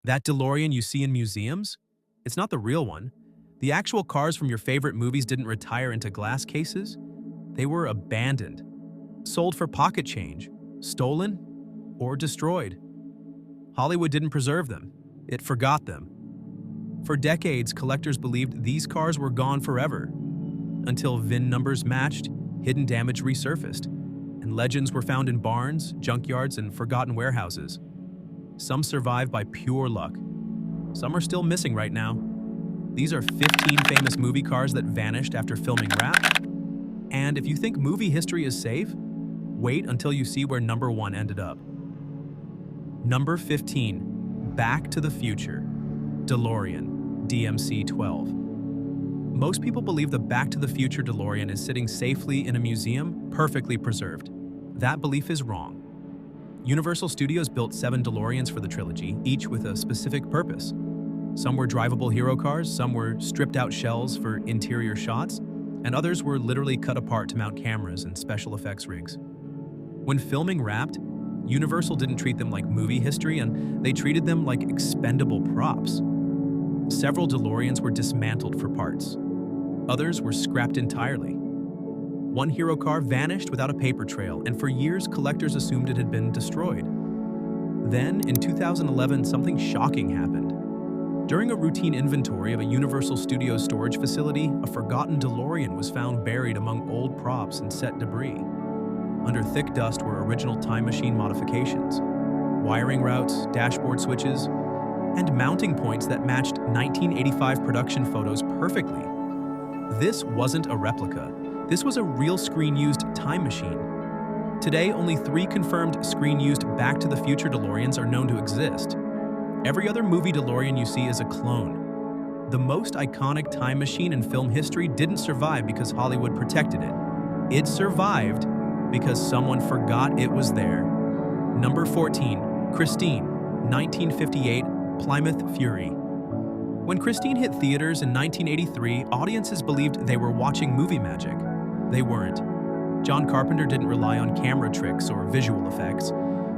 That DeLorean you see in museums? It's not the real one. The actual cars from your favorite movies didn't retire into glass cases. They were abandoned, sold for pocket change, stolen, or destroyed. Hollywood didn't preserve them. It forgot them. For decades, collectors believed these cars were gone forever, until VIN numbers matched, hidden damage resurfaced, and legends were found in barns, junkyards, and forgotten warehouses. Some survived by pure luck. Some are still missing right now. These are 15 famous movie cars that vanished after filming Wrapped. And if you think movie history is safe, wait until you see where number 1 ended up. Number 15, Back to the Future, DeLorean, DMC-12. Most people believe the Back to the Future DeLorean is sitting safely in a museum, perfectly preserved. That belief is wrong. Universal Studios built 7 DeLoreans for the trilogy, each with a specific purpose. Some were drivable hero cars, some were stripped-out shells for interior shots, and others were literally cut apart to mount cameras and special effects rigs. When filming Wrapped, Universal didn't treat them like movie history, and they treated them like expendable props. Several DeLoreans were dismantled for parts. Others were scrapped entirely. One hero car vanished without a paper trail, and for years collectors assumed it had been destroyed. Then, in 2011, something shocking happened. During a routine inventory of a Universal Studios storage facility, a forgotten DeLorean was found buried among old props and set debris. Under thick dust were original time machine modifications, wiring routes, dashboard switches, and mounting points that matched 1985 production photos perfectly. This wasn't a replica. This was a real screen-used time machine. Today, only 3 confirmed screen-used Back to the Future DeLoreans are known to exist. Every other movie DeLorean you see is a clone. The most iconic time machine in film history didn't survive because Hollywood protected it. It survived because someone forgot it was there. Number 14, Christine, 1958, Plymouth Fury. When Christine hit theaters in 1983, audiences believed they were watching movie magic. They weren't. John Carpenter didn't rely on camera tricks or visual effects.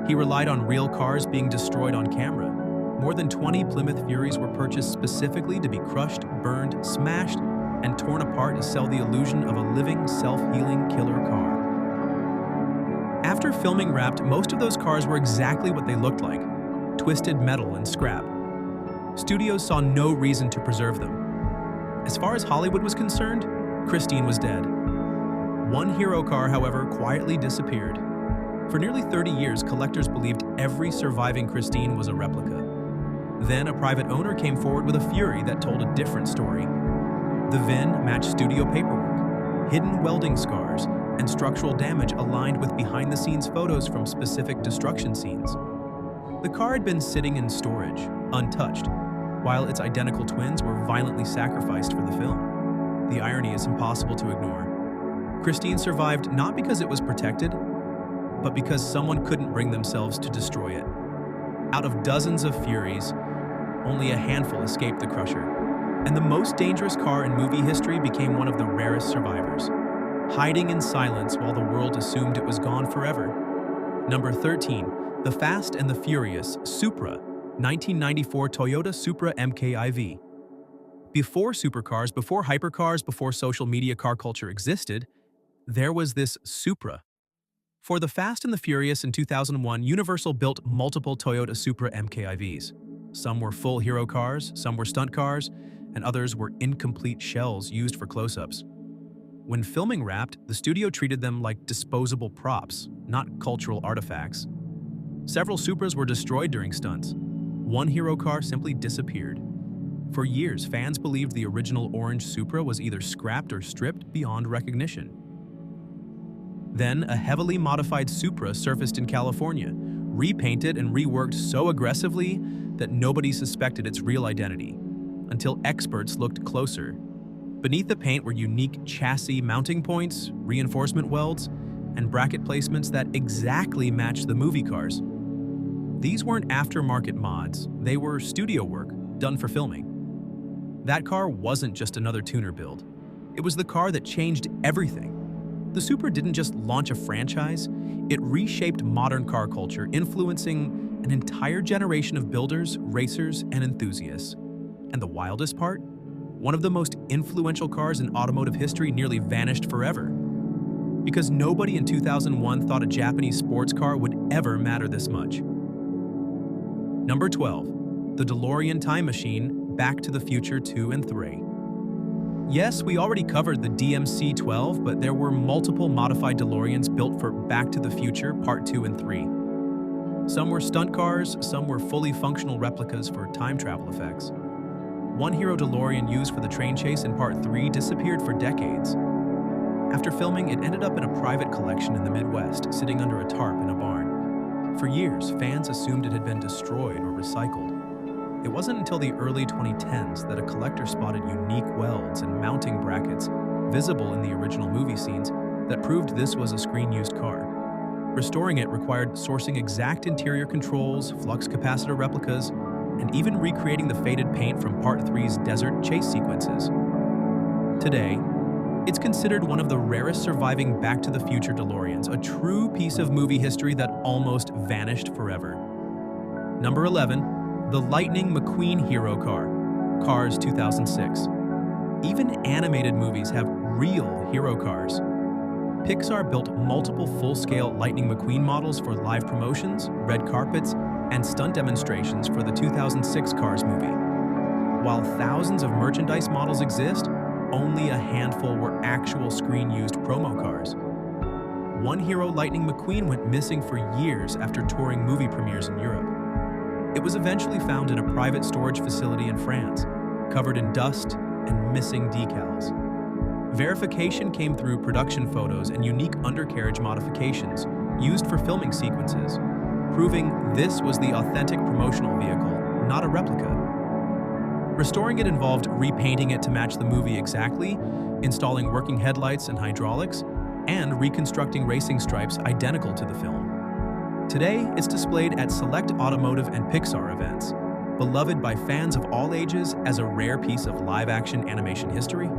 He relied on real cars being destroyed on camera. More than 20 Plymouth Furies were purchased specifically to be crushed, burned, smashed, and torn apart to sell the illusion of a living, self-healing killer car. After filming Wrapped, most of those cars were exactly what they looked like: twisted metal and scrap. Studios saw no reason to preserve them. As far as Hollywood was concerned, Christine was dead. One hero car, however, quietly disappeared. For nearly 30 years, collectors believed every surviving Christine was a replica. Then a private owner came forward with a Fury that told a different story. The VIN matched studio paperwork, hidden welding scars, and structural damage aligned with behind-the-scenes photos from specific destruction scenes. The car had been sitting in storage, untouched, while its identical twins were violently sacrificed for the film. The irony is impossible to ignore. Christine survived not because it was protected, but because someone couldn't bring themselves to destroy it. Out of dozens of Furies, only a handful escaped the crusher, and the most dangerous car in movie history became one of the rarest survivors, hiding in silence while the world assumed it was gone forever. Number 13, The Fast and the Furious Supra, 1994 Toyota Supra MKIV. Before supercars, before hypercars, before social media car culture existed, there was this Supra. For The Fast and the Furious in 2001, Universal built multiple Toyota Supra MKIVs. Some were full hero cars, some were stunt cars, and others were incomplete shells used for close-ups. When filming Wrapped, the studio treated them like disposable props, not cultural artifacts. Several Supras were destroyed during stunts. One hero car simply disappeared. For years, fans believed the original orange Supra was either scrapped or stripped beyond recognition. Then, a heavily modified Supra surfaced in California, repainted and reworked so aggressively that nobody suspected its real identity, until experts looked closer. Beneath the paint were unique chassis mounting points, reinforcement welds, and bracket placements that exactly matched the movie cars. These weren't aftermarket mods, they were studio work, done for filming. That car wasn't just another tuner build. It was the car that changed everything. The Supra didn't just launch a franchise, it reshaped modern car culture, influencing an entire generation of builders, racers, and enthusiasts. And the wildest part? One of the most influential cars in automotive history nearly vanished forever. Because nobody in 2001 thought a Japanese sports car would ever matter this much. Number 12. The DeLorean Time Machine, Back to the Future 2 and 3. Yes, we already covered the DMC-12, but there were multiple modified DeLoreans built for Back to the Future Part 2 and 3. Some were stunt cars, some were fully functional replicas for time travel effects. One hero DeLorean used for the train chase in Part 3 disappeared for decades. After filming, it ended up in a private collection in the Midwest, sitting under a tarp in a barn. For years, fans assumed it had been destroyed or recycled. It wasn't until the early 2010s that a collector spotted unique welds and mounting brackets visible in the original movie scenes that proved this was a screen-used car. Restoring it required sourcing exact interior controls, flux capacitor replicas, and even recreating the faded paint from Part 3's desert chase sequences. Today, it's considered one of the rarest surviving Back to the Future DeLoreans, a true piece of movie history that almost vanished forever. Number 11. The Lightning McQueen Hero Car, Cars 2006. Even animated movies have real hero cars. Pixar built multiple full-scale Lightning McQueen models for live promotions, red carpets, and stunt demonstrations for the 2006 Cars movie. While thousands of merchandise models exist, only a handful were actual screen-used promo cars. One hero, Lightning McQueen, went missing for years after touring movie premieres in Europe. It was eventually found in a private storage facility in France, covered in dust and missing decals. Verification came through production photos and unique undercarriage modifications used for filming sequences, proving this was the authentic promotional vehicle, not a replica. Restoring it involved repainting it to match the movie exactly, installing working headlights and hydraulics, and reconstructing racing stripes identical to the film. Today, it's displayed at select automotive and Pixar events, beloved by fans of all ages as a rare piece of live-action animation history.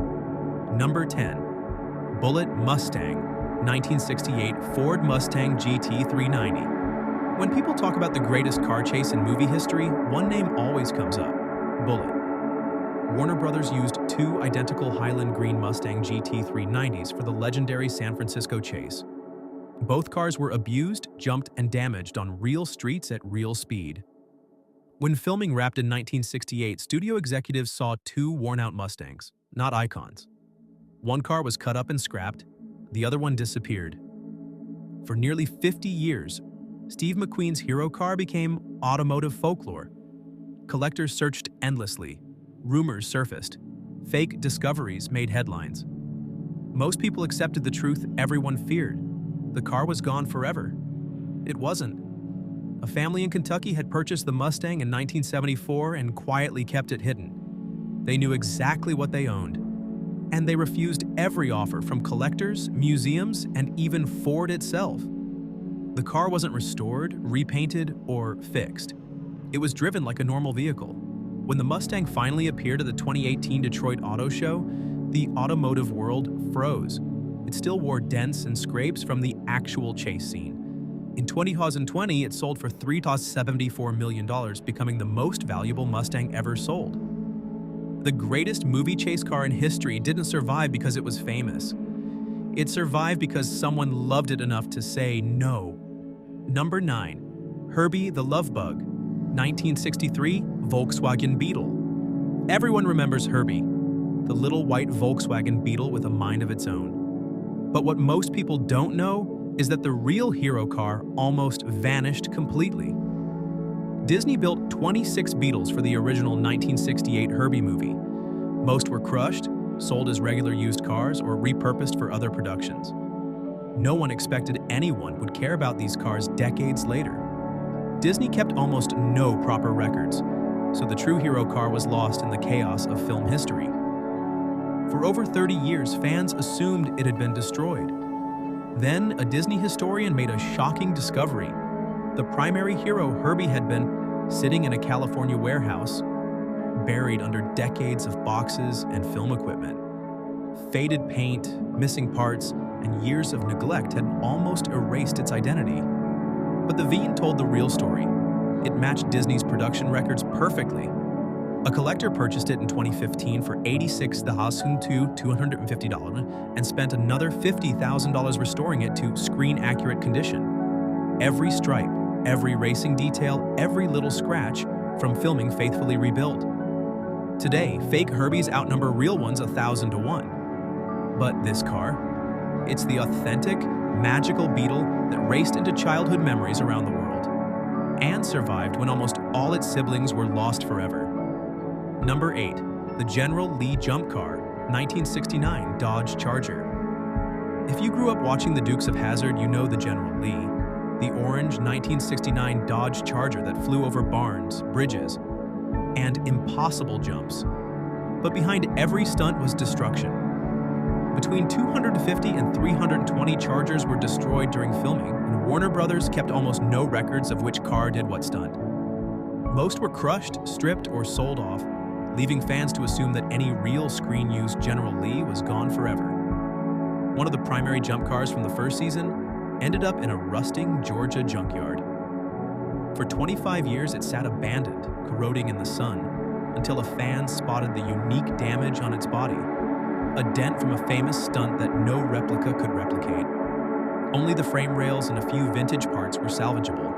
Number 10. Bullitt Mustang, 1968 Ford Mustang GT 390. When people talk about the greatest car chase in movie history, one name always comes up: Bullitt. Warner Brothers used two identical Highland Green Mustang GT 390s for the legendary San Francisco chase. Both cars were abused, jumped, and damaged on real streets at real speed. When filming wrapped in 1968, studio executives saw two worn-out Mustangs, not icons. One car was cut up and scrapped, the other one disappeared. For nearly 50 years, Steve McQueen's hero car became automotive folklore. Collectors searched endlessly. Rumors surfaced. Fake discoveries made headlines. Most people accepted the truth everyone feared. The car was gone forever. It wasn't. A family in Kentucky had purchased the Mustang in 1974 and quietly kept it hidden. They knew exactly what they owned. And they refused every offer from collectors, museums, and even Ford itself. The car wasn't restored, repainted, or fixed. It was driven like a normal vehicle. When the Mustang finally appeared at the 2018 Detroit Auto Show, the automotive world froze. It still wore dents and scrapes from the actual chase scene. In 2020, it sold for $374 million, becoming the most valuable Mustang ever sold. The greatest movie chase car in history didn't survive because it was famous. It survived because someone loved it enough to say no. Number 9. Herbie the Love Bug, 1963 Volkswagen Beetle. Everyone remembers Herbie, the little white Volkswagen Beetle with a mind of its own. But what most people don't know is that the real hero car almost vanished completely. Disney built 26 Beetles for the original 1968 Herbie movie. Most were crushed, sold as regular used cars, or repurposed for other productions. No one expected anyone would care about these cars decades later. Disney kept almost no proper records, so the true hero car was lost in the chaos of film history. For over 30 years, fans assumed it had been destroyed. Then, a Disney historian made a shocking discovery. The primary hero, Herbie, had been sitting in a California warehouse, buried under decades of boxes and film equipment. Faded paint, missing parts, and years of neglect had almost erased its identity. But the Veen told the real story. It matched Disney's production records perfectly. A collector purchased it in 2015 for $86,250 and spent another $50,000 restoring it to screen-accurate condition. Every stripe, every racing detail, every little scratch from filming faithfully rebuilt. Today, fake Herbies outnumber real ones 1,000 to 1. But this car? It's the authentic, magical Beetle that raced into childhood memories around the world and survived when almost all its siblings were lost forever. Number 8. The General Lee Jump Car, 1969 Dodge Charger. If you grew up watching the Dukes of Hazzard, you know the General Lee, the orange 1969 Dodge Charger that flew over barns, bridges, and impossible jumps. But behind every stunt was destruction. Between 250 and 320 Chargers were destroyed during filming, and Warner Brothers kept almost no records of which car did what stunt. Most were crushed, stripped, or sold off, leaving fans to assume that any real screen-used General Lee was gone forever. One of the primary jump cars from the first season ended up in a rusting Georgia junkyard. For 25 years, it sat abandoned, corroding in the sun, until a fan spotted the unique damage on its body, a dent from a famous stunt that no replica could replicate. Only the frame rails and a few vintage parts were salvageable.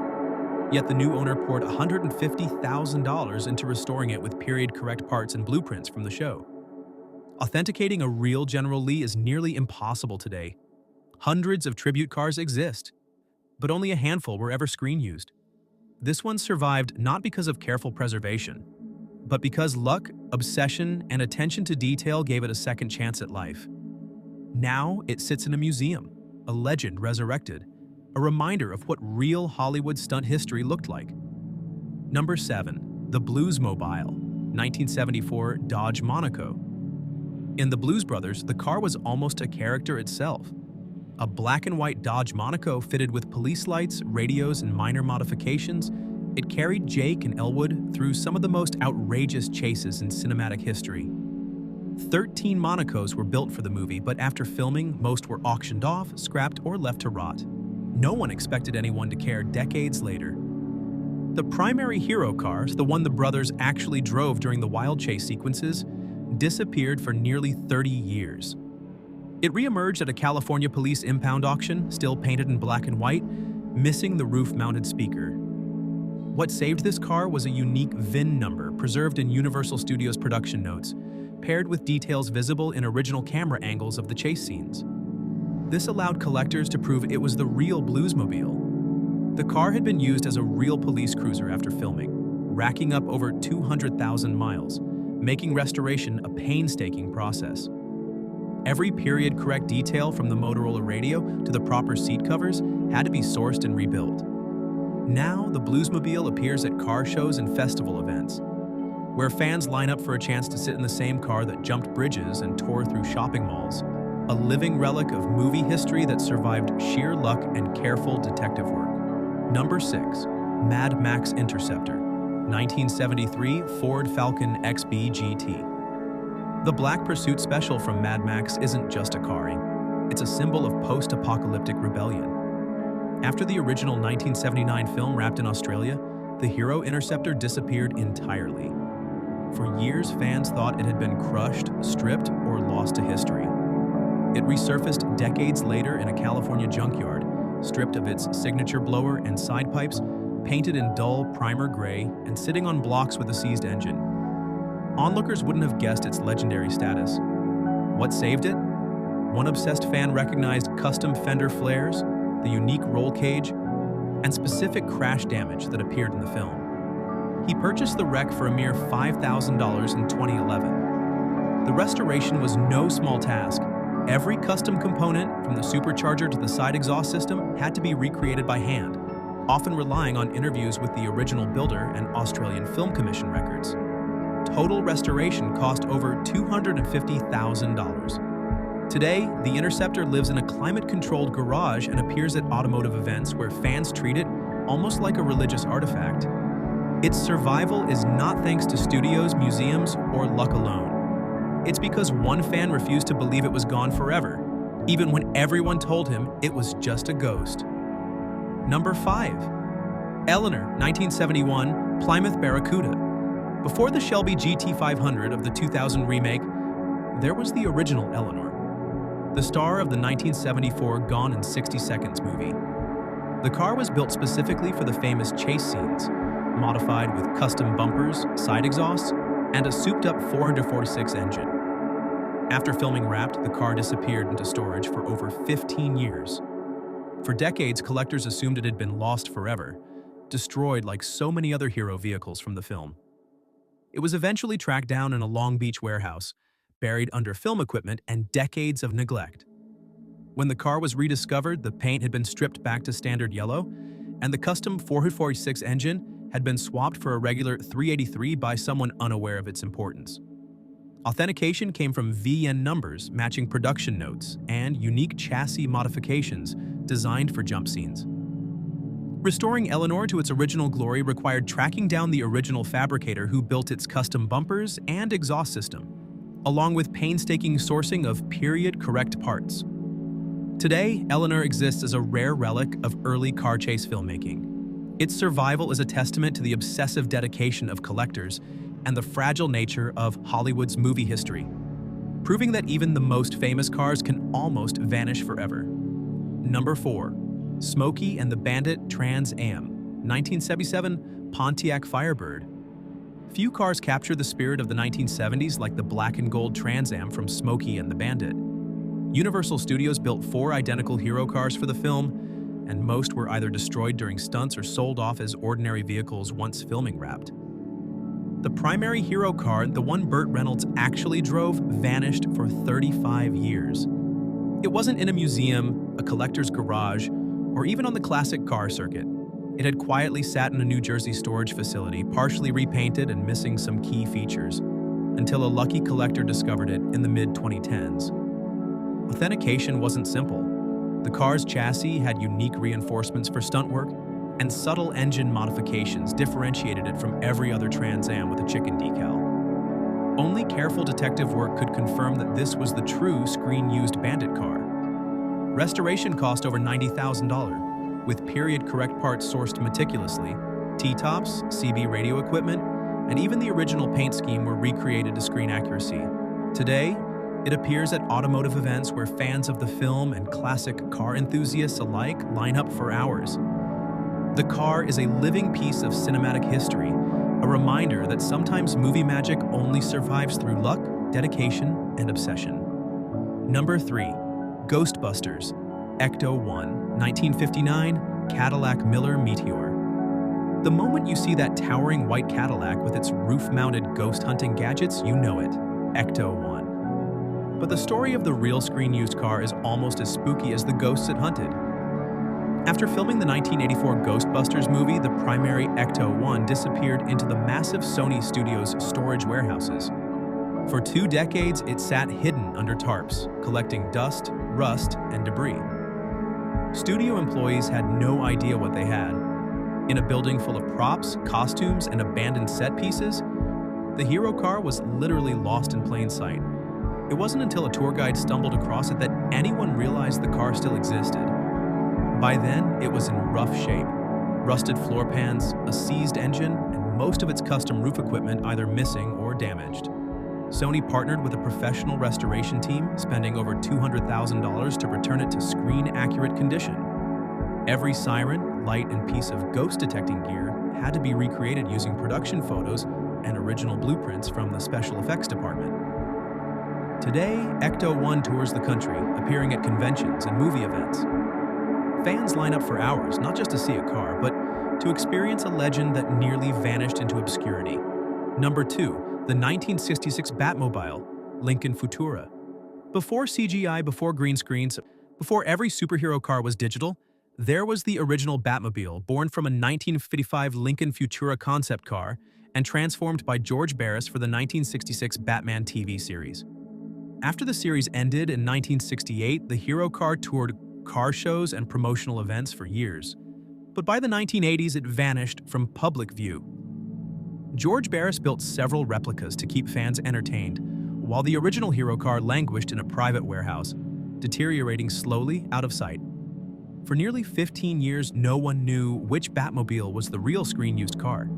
Yet the new owner poured $150,000 into restoring it with period-correct parts and blueprints from the show. Authenticating a real General Lee is nearly impossible today. Hundreds of tribute cars exist, but only a handful were ever screen-used. This one survived not because of careful preservation, but because luck, obsession, and attention to detail gave it a second chance at life. Now it sits in a museum, a legend resurrected, a reminder of what real Hollywood stunt history looked like. Number 7. The Bluesmobile, 1974 Dodge Monaco. In The Blues Brothers, the car was almost a character itself. A black and white Dodge Monaco fitted with police lights, radios, and minor modifications, it carried Jake and Elwood through some of the most outrageous chases in cinematic history. 13 Monacos were built for the movie, but after filming, most were auctioned off, scrapped, or left to rot. No one expected anyone to care decades later. The primary hero cars, the one the brothers actually drove during the wild chase sequences, disappeared for nearly 30 years. It re-emerged at a California police impound auction, still painted in black and white, missing the roof-mounted speaker. What saved this car was a unique VIN number preserved in Universal Studios production notes, paired with details visible in original camera angles of the chase scenes. This allowed collectors to prove it was the real Bluesmobile. The car had been used as a real police cruiser after filming, racking up over 200,000 miles, making restoration a painstaking process. Every period-correct detail from the Motorola radio to the proper seat covers had to be sourced and rebuilt. Now, the Bluesmobile appears at car shows and festival events, where fans line up for a chance to sit in the same car that jumped bridges and tore through shopping malls, a living relic of movie history that survived sheer luck and careful detective work. Number 6. Mad Max Interceptor, 1973 Ford Falcon XB GT. The Black Pursuit Special from Mad Max isn't just a car, it's a symbol of post-apocalyptic rebellion. After the original 1979 film wrapped in Australia, the hero Interceptor disappeared entirely. For years, fans thought it had been crushed, stripped, or lost to history. It resurfaced decades later in a California junkyard, stripped of its signature blower and side pipes, painted in dull primer gray, and sitting on blocks with a seized engine. Onlookers wouldn't have guessed its legendary status. What saved it? One obsessed fan recognized custom fender flares, the unique roll cage, and specific crash damage that appeared in the film. He purchased the wreck for a mere $5,000 in 2011. The restoration was no small task. Every custom component, from the supercharger to the side exhaust system, had to be recreated by hand, often relying on interviews with the original builder and Australian Film Commission records. Total restoration cost over $250,000. Today, the Interceptor lives in a climate-controlled garage and appears at automotive events where fans treat it almost like a religious artifact. Its survival is not thanks to studios, museums, or luck alone. It's because one fan refused to believe it was gone forever, even when everyone told him it was just a ghost. Number 5. Eleanor, 1971, Plymouth Barracuda. Before the Shelby GT500 of the 2000 remake, there was the original Eleanor, the star of the 1974 Gone in 60 Seconds movie. The car was built specifically for the famous chase scenes, modified with custom bumpers, side exhausts, and a souped-up 446 engine. After filming Wrapped, the car disappeared into storage for over 15 years. For decades, collectors assumed it had been lost forever, destroyed like so many other hero vehicles from the film. It was eventually tracked down in a Long Beach warehouse, buried under film equipment and decades of neglect. When the car was rediscovered, the paint had been stripped back to standard yellow, and the custom 446 engine had been swapped for a regular 383 by someone unaware of its importance. Authentication came from VN numbers matching production notes and unique chassis modifications designed for jump scenes. Restoring Eleanor to its original glory required tracking down the original fabricator who built its custom bumpers and exhaust system, along with painstaking sourcing of period-correct parts. Today, Eleanor exists as a rare relic of early car chase filmmaking. Its survival is a testament to the obsessive dedication of collectors and the fragile nature of Hollywood's movie history, proving that even the most famous cars can almost vanish forever. Number 4. Smokey and the Bandit Trans Am, 1977 Pontiac Firebird. Few cars capture the spirit of the 1970s like the black and gold Trans Am from Smokey and the Bandit. Universal Studios built 4 identical hero cars for the film, and most were either destroyed during stunts or sold off as ordinary vehicles once filming Wrapped. The primary hero car, the one Burt Reynolds actually drove, vanished for 35 years. It wasn't in a museum, a collector's garage, or even on the classic car circuit. It had quietly sat in a New Jersey storage facility, partially repainted and missing some key features, until a lucky collector discovered it in the mid-2010s. Authentication wasn't simple. The car's chassis had unique reinforcements for stunt work, and subtle engine modifications differentiated it from every other Trans Am with a chicken decal. Only careful detective work could confirm that this was the true screen-used Bandit car. Restoration cost over $90,000, with period-correct parts sourced meticulously. T-tops, CB radio equipment, and even the original paint scheme were recreated to screen accuracy. Today, it appears at automotive events where fans of the film and classic car enthusiasts alike line up for hours. The car is a living piece of cinematic history, a reminder that sometimes movie magic only survives through luck, dedication, and obsession. Number 3. Ghostbusters, Ecto-1, 1959, Cadillac Miller Meteor. The moment you see that towering white Cadillac with its roof-mounted ghost-hunting gadgets, you know it, Ecto-1. But the story of the real screen-used car is almost as spooky as the ghosts it hunted. After filming the 1984 Ghostbusters movie, the primary Ecto-1 disappeared into the massive Sony Studios storage warehouses. For 2 decades, it sat hidden under tarps, collecting dust, rust, and debris. Studio employees had no idea what they had. In a building full of props, costumes, and abandoned set pieces, the hero car was literally lost in plain sight. It wasn't until a tour guide stumbled across it that anyone realized the car still existed. By then, it was in rough shape. Rusted floor pans, a seized engine, and most of its custom roof equipment either missing or damaged. Sony partnered with a professional restoration team, spending over $200,000 to return it to screen-accurate condition. Every siren, light, and piece of ghost-detecting gear had to be recreated using production photos and original blueprints from the special effects department. Today, Ecto-1 tours the country, appearing at conventions and movie events. Fans line up for hours, not just to see a car, but to experience a legend that nearly vanished into obscurity. Number 2, the 1966 Batmobile, Lincoln Futura. Before CGI, before green screens, before every superhero car was digital, there was the original Batmobile, born from a 1955 Lincoln Futura concept car and transformed by George Barris for the 1966 Batman TV series. After the series ended in 1968, the hero car toured car shows and promotional events for years. But by the 1980s, it vanished from public view. George Barris built several replicas to keep fans entertained, while the original hero car languished in a private warehouse, deteriorating slowly out of sight. For nearly 15 years, no one knew which Batmobile was the real screen-used car.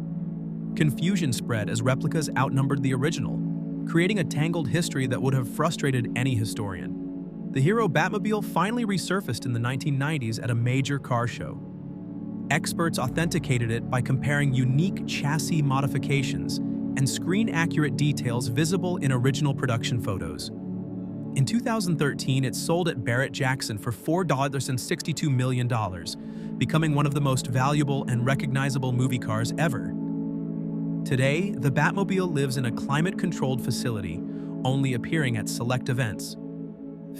Confusion spread as replicas outnumbered the original, creating a tangled history that would have frustrated any historian. The hero Batmobile finally resurfaced in the 1990s at a major car show. Experts authenticated it by comparing unique chassis modifications and screen-accurate details visible in original production photos. In 2013, it sold at Barrett-Jackson for $4.62 million, becoming one of the most valuable and recognizable movie cars ever. Today, the Batmobile lives in a climate-controlled facility, only appearing at select events.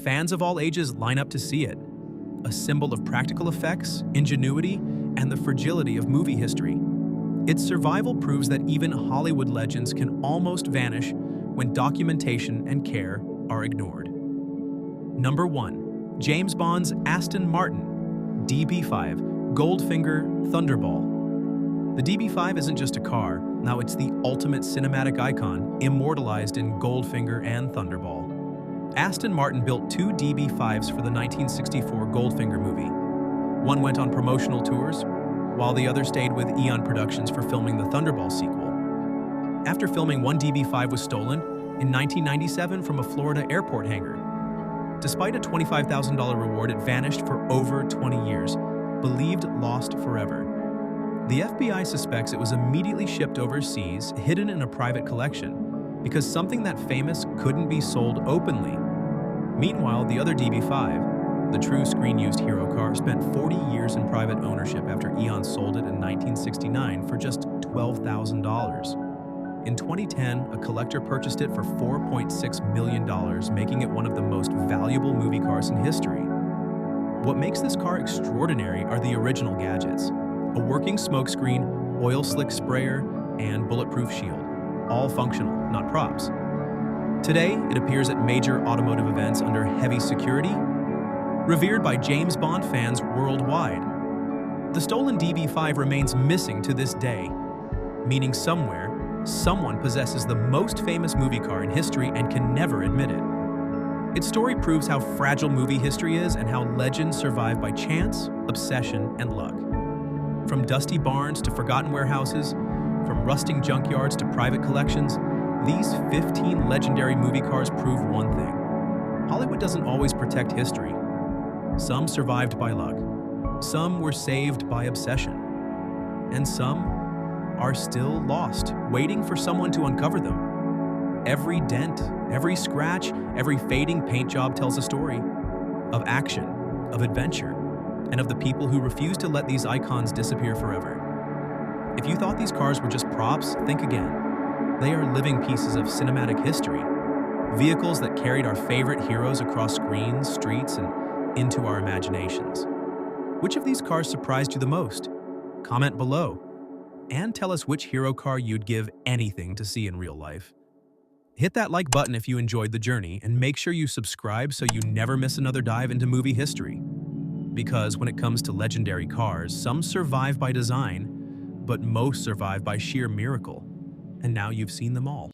Fans of all ages line up to see it, a symbol of practical effects, ingenuity, and the fragility of movie history. Its survival proves that even Hollywood legends can almost vanish when documentation and care are ignored. Number 1. James Bond's Aston Martin DB5 Goldfinger Thunderball. The DB5 isn't just a car, now it's the ultimate cinematic icon, immortalized in Goldfinger and Thunderball. Aston Martin built 2 DB5s for the 1964 Goldfinger movie. One went on promotional tours, while the other stayed with Eon Productions for filming the Thunderball sequel. After filming, one DB5 was stolen in 1997 from a Florida airport hangar. Despite a $25,000 reward, it vanished for over 20 years, believed lost forever. The FBI suspects it was immediately shipped overseas, hidden in a private collection, because something that famous couldn't be sold openly. Meanwhile, the other DB5, the true screen-used hero car, spent 40 years in private ownership after Eon sold it in 1969 for just $12,000. In 2010, a collector purchased it for $4.6 million, making it one of the most valuable movie cars in history. What makes this car extraordinary are the original gadgets: a working smokescreen, oil slick sprayer, and bulletproof shield, all functional, not props. Today, it appears at major automotive events under heavy security, revered by James Bond fans worldwide. The stolen DB5 remains missing to this day, meaning somewhere, someone possesses the most famous movie car in history and can never admit it. Its story proves how fragile movie history is and how legends survive by chance, obsession, and luck. From dusty barns to forgotten warehouses, from rusting junkyards to private collections, these 15 legendary movie cars prove one thing: Hollywood doesn't always protect history. Some survived by luck, some were saved by obsession, and some are still lost, waiting for someone to uncover them. Every dent, every scratch, every fading paint job tells a story of action, of adventure, and of the people who refuse to let these icons disappear forever. If you thought these cars were just props, think again. They are living pieces of cinematic history, vehicles that carried our favorite heroes across screens, streets, and into our imaginations. Which of these cars surprised you the most? Comment below, and tell us which hero car you'd give anything to see in real life. Hit that like button if you enjoyed the journey, and make sure you subscribe so you never miss another dive into movie history. Because when it comes to legendary cars, some survive by design, but most survive by sheer miracle. And now you've seen them all.